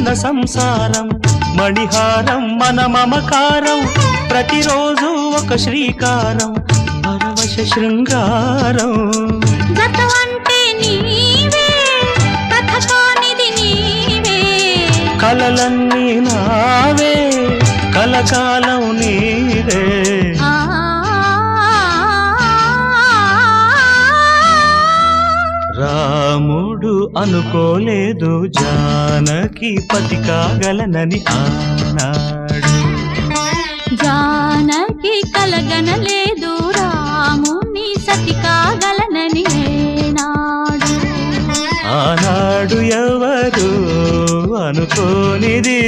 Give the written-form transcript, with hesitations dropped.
మన సంసారం మణిహారం మన మమకారం ప్రతిరోజు ఒక శ్రీకారం పరవశ శృంగారం గతమంటే నీవే కథ కానిది నీవే కలలన్నీ నావే కలకాలం నీవే రాముడు అనుకోలేదు జానకి పతి కాగలనని ఆనాడు జానకి కలగనలేదు రాముని సతి కాగలనని ఏనాడు ఆనాడు ఎవరు అనుకోనిది